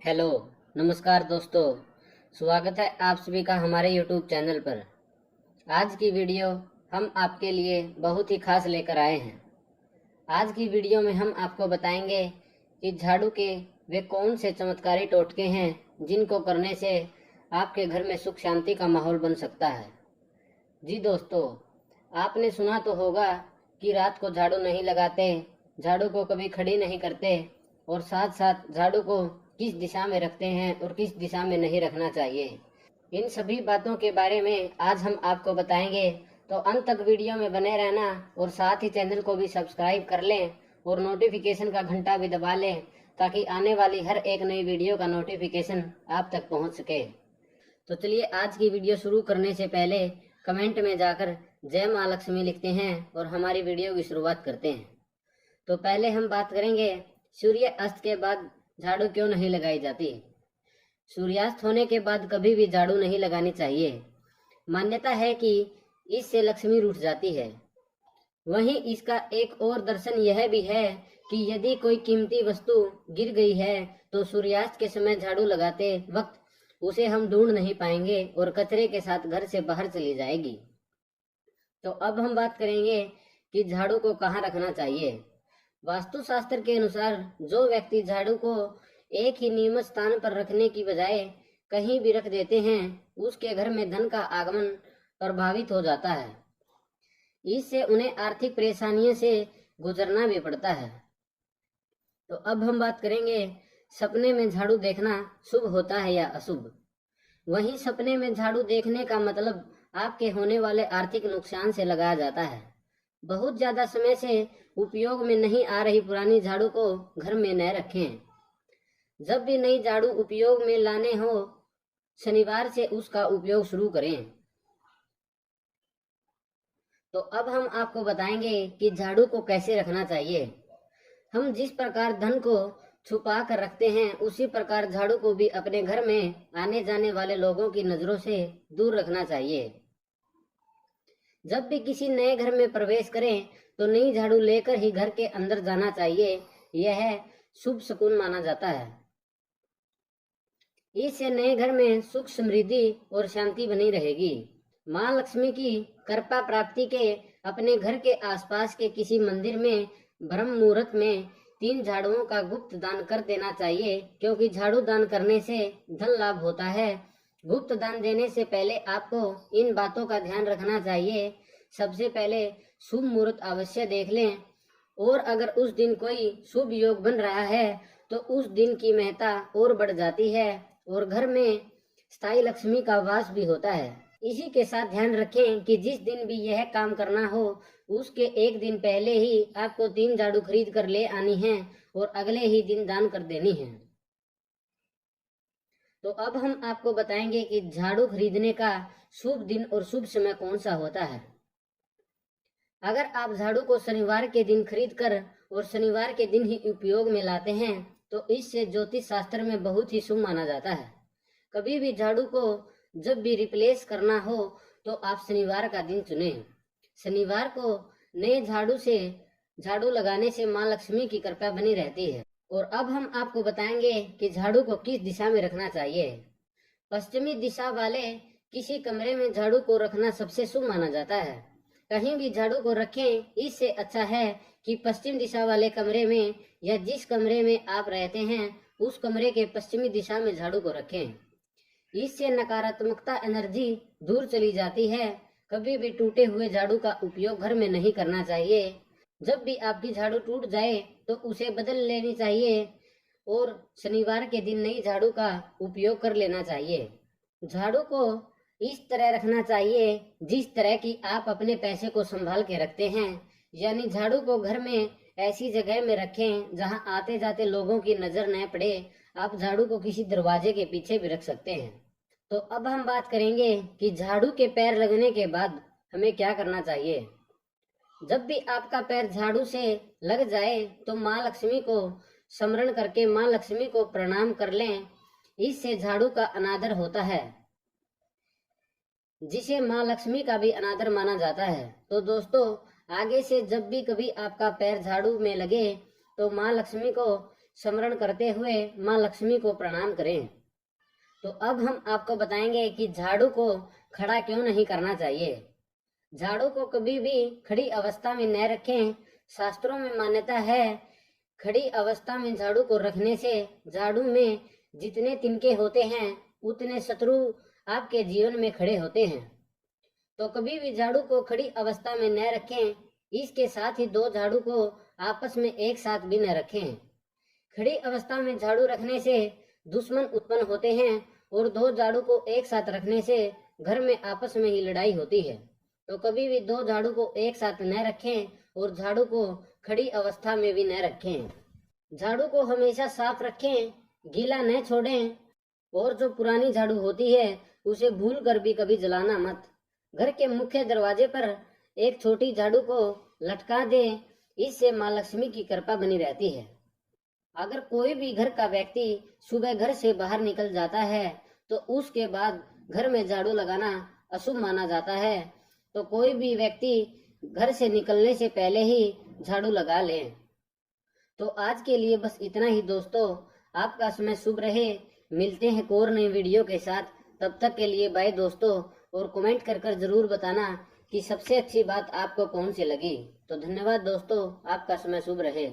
Hello, नमस्कार दोस्तों। स्वागत है आप सभी का हमारे YouTube चैनल पर। आज की वीडियो हम आपके लिए बहुत ही खास लेकर आए हैं। आज की वीडियो में हम आपको बताएंगे कि झाड़ू के वे कौन से चमत्कारी टोटके हैं जिनको करने से आपके घर में सुख शांति का माहौल बन सकता है। जी दोस्तों, आपने सुना तो होगा कि रात को झाड़ू नहीं लगाते, झाड़ू को कभी खड़ी नहीं करते और साथ साथ झाड़ू को किस दिशा में रखते हैं और किस दिशा में नहीं रखना चाहिए। इन सभी बातों के बारे में आज हम आपको बताएंगे, तो अंत तक वीडियो में बने रहना और साथ ही चैनल को भी सब्सक्राइब कर लें और नोटिफिकेशन का घंटा भी दबा लें ताकि आने वाली हर एक नई वीडियो का नोटिफिकेशन आप तक पहुंच सके। तो चलिए आज की वीडियो शुरू करने से पहले कमेंट में जाकर जय माँ लक्ष्मी लिखते हैं और हमारी वीडियो की शुरुआत करते हैं। तो पहले हम बात करेंगे सूर्य अस्त के बाद झाड़ू क्यों नहीं लगाई जाती। सूर्यास्त होने के बाद कभी भी झाड़ू नहीं लगानी चाहिए। मान्यता है कि इससे लक्ष्मी रूठ जाती है। वहीं इसका एक और दर्शन यह भी है कि यदि कोई कीमती वस्तु गिर गई है तो सूर्यास्त के समय झाड़ू लगाते वक्त उसे हम ढूंढ नहीं पाएंगे और कचरे के साथ घर से बाहर चली जाएगी। तो अब हम बात करेंगे कि झाड़ू को कहाँ रखना चाहिए। वास्तुशास्त्र के अनुसार जो व्यक्ति झाड़ू को एक ही नियमित स्थान पर रखने की बजाय कहीं भी रख देते हैं उसके घर में धन का आगमन प्रभावित हो जाता है। इससे उन्हें आर्थिक परेशानियों से गुजरना भी पड़ता है। तो अब हम बात करेंगे सपने में झाड़ू देखना शुभ होता है या अशुभ। वहीं सपने में झाड़ू देखने का मतलब आपके होने वाले आर्थिक नुकसान से लगाया जाता है। बहुत ज्यादा समय से उपयोग में नहीं आ रही पुरानी झाड़ू को घर में न रखें। जब भी नई झाड़ू उपयोग में लाने हो शनिवार से उसका उपयोग शुरू करें। तो अब हम आपको बताएंगे कि झाड़ू को कैसे रखना चाहिए। हम जिस प्रकार धन को छुपा कर रखते हैं उसी प्रकार झाड़ू को भी अपने घर में आने जाने वाले लोगों की नजरों से दूर रखना चाहिए। जब भी किसी नए घर में प्रवेश करें तो नई झाड़ू लेकर ही घर के अंदर जाना चाहिए। यह शुभ शकुन माना जाता है। इससे नए घर में सुख समृद्धि और शांति बनी रहेगी। माँ लक्ष्मी की कृपा प्राप्ति के अपने घर के आसपास के किसी मंदिर में ब्रह्म मुहूर्त में 3 झाड़ुओं का गुप्त दान कर देना चाहिए, क्योंकि झाड़ू दान करने से धन लाभ होता है। गुप्त दान देने से पहले आपको इन बातों का ध्यान रखना चाहिए। सबसे पहले शुभ मुहूर्त अवश्य देख लें और अगर उस दिन कोई शुभ योग बन रहा है तो उस दिन की महत्ता और बढ़ जाती है और घर में स्थायी लक्ष्मी का वास भी होता है। इसी के साथ ध्यान रखें कि जिस दिन भी यह काम करना हो उसके एक दिन पहले ही आपको 3 झाड़ू खरीद कर ले आनी है और अगले ही दिन दान कर देनी है। तो अब हम आपको बताएंगे कि झाड़ू खरीदने का शुभ दिन और शुभ समय कौन सा होता है। अगर आप झाड़ू को शनिवार के दिन खरीद कर और शनिवार के दिन ही उपयोग में लाते हैं तो इससे ज्योतिष शास्त्र में बहुत ही शुभ माना जाता है। कभी भी झाड़ू को जब भी रिप्लेस करना हो तो आप शनिवार का दिन चुनें। शनिवार को नए झाड़ू से झाड़ू लगाने से माँ लक्ष्मी की कृपा बनी रहती है। और अब हम आपको बताएंगे कि झाड़ू को किस दिशा में रखना चाहिए। पश्चिमी दिशा वाले किसी कमरे में झाड़ू को रखना सबसे शुभ माना जाता है। कहीं भी झाड़ू को रखें, इससे अच्छा है कि पश्चिम दिशा वाले कमरे में या जिस कमरे में आप रहते हैं उस कमरे के पश्चिमी दिशा में झाड़ू को रखें। इससे नकारात्मकता एनर्जी दूर चली जाती है। कभी भी टूटे हुए झाड़ू का उपयोग घर में नहीं करना चाहिए। जब भी आपकी झाड़ू टूट जाए तो उसे बदल लेनी चाहिए और शनिवार के दिन नई झाड़ू का उपयोग कर लेना चाहिए। झाड़ू को इस तरह रखना चाहिए जिस तरह की आप अपने पैसे को संभाल के रखते हैं, यानी झाड़ू को घर में ऐसी जगह में रखें जहां आते जाते लोगों की नजर न पड़े। आप झाड़ू को किसी दरवाजे के पीछे भी रख सकते हैं। तो अब हम बात करेंगे कि झाड़ू के पैर लगने के बाद हमें क्या करना चाहिए। जब भी आपका पैर झाड़ू से लग जाए तो माँ लक्ष्मी को स्मरण करके माँ लक्ष्मी को प्रणाम कर लें। इससे झाड़ू का अनादर होता है जिसे माँ लक्ष्मी का भी अनादर माना जाता है। तो दोस्तों, आगे से जब भी कभी आपका पैर झाड़ू में लगे तो माँ लक्ष्मी को स्मरण करते हुए माँ लक्ष्मी को प्रणाम करें। तो अब हम आपको बताएंगे कि झाड़ू को खड़ा क्यों नहीं करना चाहिए। झाड़ू को कभी भी खड़ी अवस्था में न रखें। शास्त्रों में मान्यता है, खड़ी अवस्था में झाड़ू को रखने से झाड़ू में जितने तिनके होते हैं उतने शत्रु आपके जीवन में खड़े होते हैं। तो कभी भी झाड़ू को खड़ी अवस्था में न रखें। इसके साथ ही दो झाड़ू को आपस में एक साथ भी न रखें। खड़ी अवस्था में झाड़ू रखने से दुश्मन उत्पन्न होते हैं और दो झाड़ू को एक साथ रखने से घर में आपस में ही लड़ाई होती है। तो कभी भी दो झाड़ू को एक साथ न रखें और झाड़ू को खड़ी अवस्था में भी न रखें। झाड़ू को हमेशा साफ रखें, गीला न छोड़ें और जो पुरानी झाड़ू होती है उसे भूल कर भी कभी जलाना मत। घर के मुख्य दरवाजे पर एक छोटी झाड़ू को लटका दें, इससे माँ लक्ष्मी की कृपा बनी रहती है। अगर कोई भी घर का व्यक्ति सुबह घर से बाहर निकल जाता है तो उसके बाद घर में झाड़ू लगाना अशुभ माना जाता है। तो कोई भी व्यक्ति घर से निकलने से पहले ही झाड़ू लगा ले। तो आज के लिए बस इतना ही दोस्तों। आपका समय शुभ रहे। मिलते हैं एक और नई वीडियो के साथ। तब तक के लिए बाय दोस्तों। और कमेंट कर जरूर बताना कि सबसे अच्छी बात आपको कौन सी लगी। तो धन्यवाद दोस्तों, आपका समय शुभ रहे।